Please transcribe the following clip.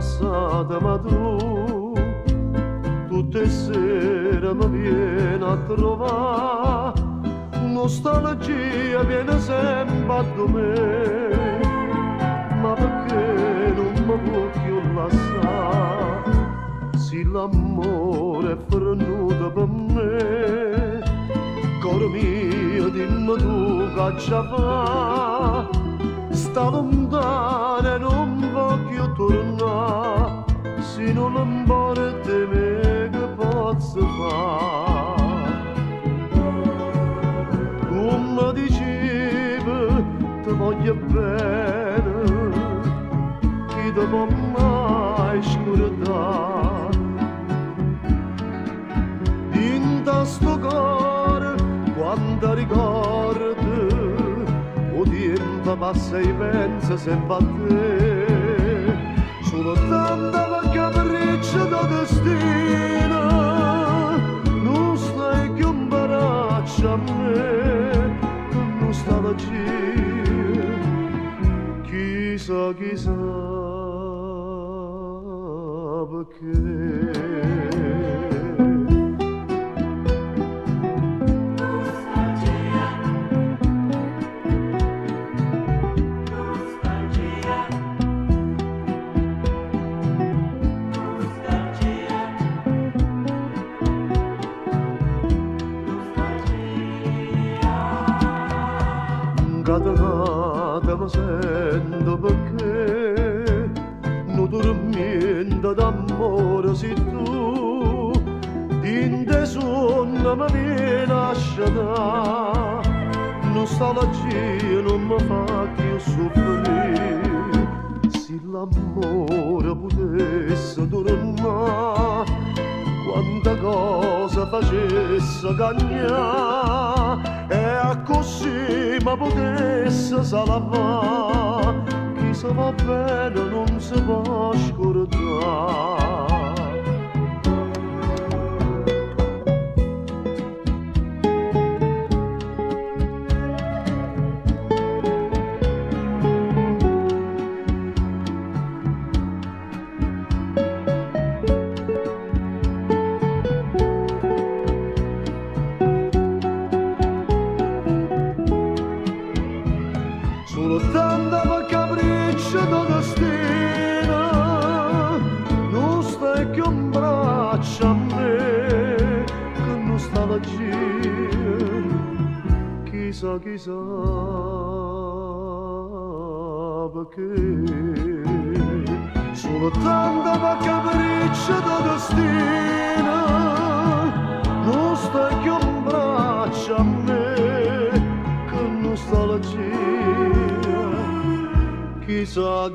passata, ma tu tutte sere mi vieni a trovare, nostalgia viene sempre a me, ma perché non mi può più lasciare, se l'amore è venuto per me, cor mio dimmi tu che già fa, sta lontana e non voglio tornare, se non l'amore di me che posso fare. Tu mi dicevi ti voglio bene, chi ti può mai scordare, in sto cuore quando ricordi o tempo passa e pensa sempre a te, solo tanta capriccio da destino, non stai più un braccio a me, con nostalgia, chissà perché. Catenata mi sento perché non dormiendo d'amore sei tu, in te sonno mi viene a sciatare, nostalgia non mi fa più soffrire, se l'amore potesse tornare, quanta cosa facesse cagnare, e così ma potesse salvare, chi se va bene non si può scordare. Solo tanta capriccio da destino, non stai più un braccio a me, che nostalgia, chissà perché. Solo tanta capriccio da destino, non stai più un braccio a me, che nostalgia, chissà